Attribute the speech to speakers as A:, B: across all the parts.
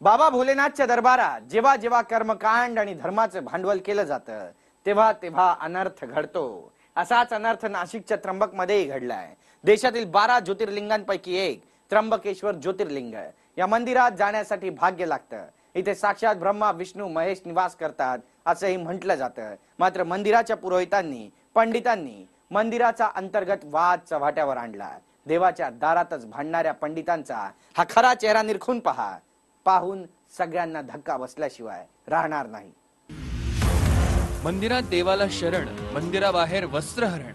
A: बाबा भोलेनाथच्या दरबारात जेव्हा जेव्हा कर्मकांड आणि धर्माचं भांडवल केलं जातं तेव्हा तेव्हा अनर्थ घडतो। असाच अनर्थ नाशिकच्या त्र्यंबक मध्येही घडलाय। देशातील 12 ज्योतिर्लिंगांपैकी एक त्र्यंबकेश्वर ज्योतिर्लिंग या मंदिरात जाण्यासाठी भाग्य लागतं। इथे साक्षात ब्रह्मा विष्णू महेश निवास करतात असंही म्हटलं जातं। मात्र मंदिराच्या पुरोहितांनी पंडितांनी मंदिराचा अंतर्गत वाद चव्हाट्यावर आणला। देवाच्या दारातच भांडणाऱ्या पंडितांचा हा खरा चेहरा निरखून पहा, पाहून सगळ्यांना धक्का बसल्याशिवाय राहणार नाही।
B: मंदिरात देवाला शरण, मंदिराबाहेर वस्त्रहरण।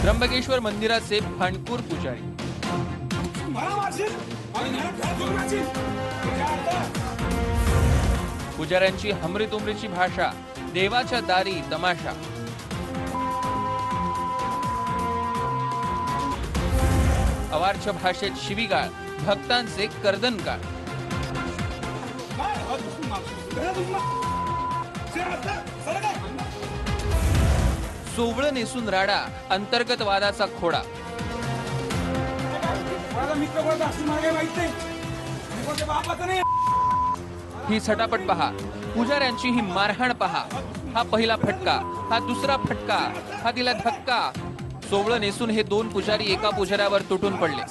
B: त्र्यंबकेश्वर मंदिराचे भांडखोर पुजारी। पुजाऱ्यांची हमरीतुमरीची भाषा, देवाच्या दारी तमाशा। अवार्च भाषेत शिवीगाळ, भक्तांचे कर्दनकाळ। सोवळं नेसून राडा, अंतर्गत वादाचा खोडा। ही सटापट पहा, पुजाऱ्यांची ही मारहाण पहा। हा पहिला फटका, हा दुसरा फटका, हा दिला धक्का। सोवळं नेसून हे दोन पुजारी एका पुजाऱ्यावर तुटून पडले।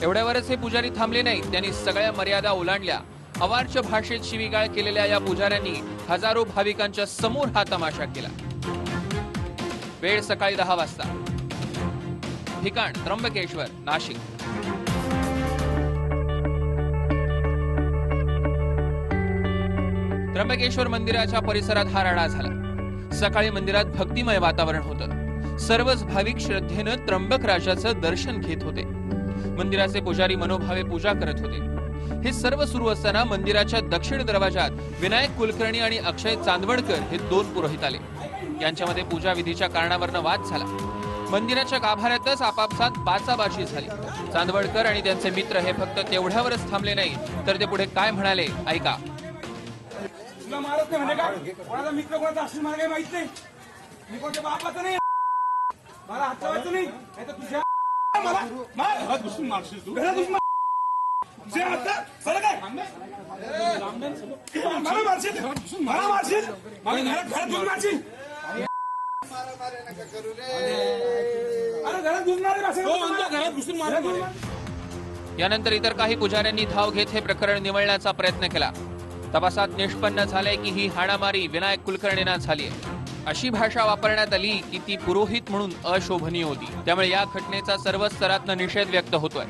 B: एवढ्यावरच हे पुजारी थांबले नाहीत, त्यांनी सगळ्या मर्यादा ओलांडल्या। अवार्च भाषेत शिवीगाळ केलेल्या या पुजाऱ्यांनी हजारो भाविकांच्या समोर हा तमाशा केला। वेळ सकाळी 10 वाजता। ठिकाण त्र्यंबकेश्वर, नाशिक। त्र्यंबकेश्वर मंदिराच्या परिसरात हा राडा झाला। सकाळी मंदिरात भक्तिमय वातावरण होतं। सर्वच भाविक श्रद्धेनं त्र्यंबक राजाचं दर्शन घेत होते। मंदिराचे पुजारी मनोभावे पूजा करत होते। हे सर्व सुरू असताना मंदिराच्या दक्षिण दरवाजात विनायक कुलकर्णी आणि अक्षय चांदवडकर हे दोन पुरोहित आले। यांच्यामध्ये पूजा विधीच्या कारणावरनं वाद झाला। मंदिराच्या गाभाऱ्यातच आपापसात बाचाबाची झाली। चांदवडकर आणि त्यांचे मित्र हे फक्त तेवढ्यावरच थांबले नाही, तर ते पुढे काय म्हणाले ऐका।
C: मारत नाही म्हणजे काय? कोणाचा मित्र कोणाचा असेल मला काही माहित नाही। मी कोणत्या बापाचं नाही, मला हात लावायचं नाही। नाही तर तुझ्या मला मार, घरात घुसून मारशील तू, घरात घुसून जे आता सर काय मला मारशील, मला मारशील, मला घरात घुसून मारशील। अरे घरात घुसून मारे, घरात घुसून मारे।
B: यानंतर इतर काही पुजाऱ्यांनी धाव घेत हे प्रकरण निवळण्याचा प्रयत्न केला। तपासात निष्पन्न झालंय की ही हाणामारी विनायक कुलकर्णींना झालीय। अशी भाषा वापरण्यात आली की ती पुरोहित म्हणून अशोभनीय होती। त्यामुळे या घटनेचा सर्व स्तरातनं निषेध व्यक्त होतोय।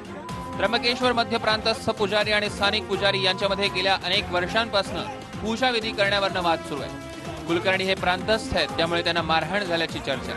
B: त्र्यंबकेश्वर मध्य प्रांतस्थ पुजारी आणि स्थानिक पुजारी यांच्यामध्ये गेल्या अनेक वर्षांपासून पूजा विधी करण्यावरनं वाद सुरू आहे। कुलकर्णी हे प्रांतस्थ आहेत, त्यामुळे त्यांना मारहाण झाल्याची चर्चा।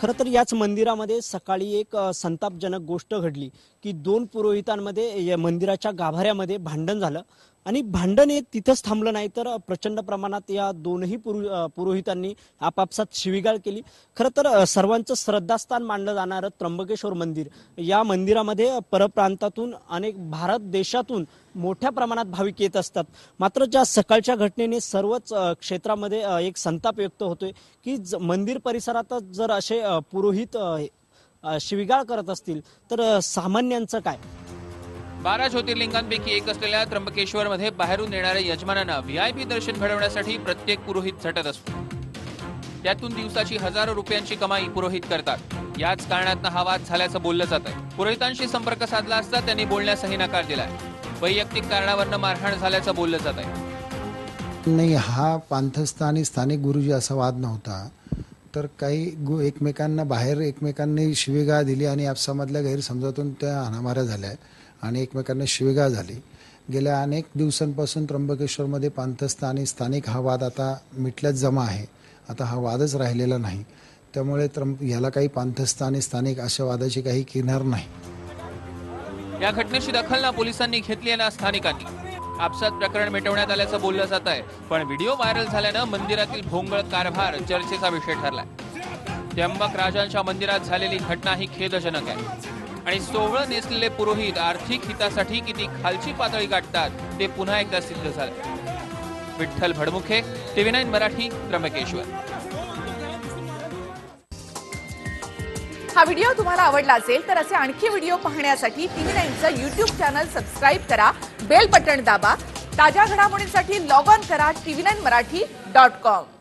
D: खरं तर याच मंदिरामध्ये सकाळी एक संतापजनक गोष्ट घडली की दोन पुरोहितांमध्ये या मंदिराच्या गाभाऱ्यामध्ये भांडण झालं आणि भांडण हे तिथंच थांबलं नाही, तर प्रचंड प्रमाणात या दोनही पुरोहितांनी आपापसात शिवीगाळ केली। खरं तर सर्वांचं श्रद्धास्थान मानलं जाणारं त्र्यंबकेश्वर मंदिर, या मंदिरामध्ये परप्रांतातून अनेक भारत देशातून मोठ्या प्रमाणात भाविक येत असतात। मात्र ज्या सकाळच्या घटनेने सर्वच क्षेत्रामध्ये एक संताप व्यक्त होतोय की मंदिर परिसरातच जर असे पुरोहित शिवीगाळ करत असतील तर सामान्यांचं काय?
B: 12 ज्योतिर्लिंगांपैकी एक असलेल्या त्र्यंबकेश्वर मध्ये बाहेरून येणाऱ्या यजमानांना व्हीआयपी दर्शन घडवण्यासाठी प्रत्येक पुरोहित झटत असतो। त्यातून दिवसाची हजारो रुपयांची कमाई पुरोहित करतात। याच कारणातून हा वाद झाल्याचं बोललं जातंय। पुरोहितांशी संपर्क साधला असता त्यांनी बोलण्यासही नकार दिलाय। वैयक्तिक कारणावरनं मारहाण झाल्याचं बोललं जात आहे।
E: नाही, हा पांथस्थ आणि स्थानिक गुरुजी असा वाद नव्हता, तर काही एकमेकांना बाहेर एकमेकांनी शिवीगाळ दिली आणि आपसामधल्या गैरसमजातून त्या हाणामाऱ्या झाल्या आणि एकमेकांना शिवीगाळ झाली। गेल्या अनेक दिवसांपासून त्र्यंबकेश्वरमध्ये पांथस्थ आणि स्थानिक हा वाद आता मिटल्यात जमा आहे। आता हा वादच राहिलेला नाही, त्यामुळे याला काही पांथस्थ आणि स्थानिक अशा वादाची काही किनार नाही।
B: या घटनेची दखल ना पोलिसांनी घेतली ना स्थानिकांनी। आपसात प्रकरण मिटवण्यात आल्याचं बोललं जात आहे, पण व्हिडिओ व्हायरल झाल्यानं मंदिरातील भोंगळ कारभार चर्चेचा विषय ठरलाय। त्र्यंबक राजांच्या मंदिरात झालेली घटना ही खेदजनक आहे आणि सोवळं नेसलेले पुरोहित आर्थिक हितासाठी किती खालची पातळी गाठतात ते पुन्हा एकदा सिद्ध झालं. विठ्ठल भडमुखे, TV9 मराठी, त्र्यंबकेश्वर.
F: हा व्हिडिओ तुम्हाला आवडला असेल तर असे आणखी व्हिडिओ पाहण्यासाठी TV9चं YouTube चॅनल सबस्क्राईब करा, बेल बटण दाबा. ताज्या घडामोडींसाठी लॉग ऑन करा tv9marathi.com.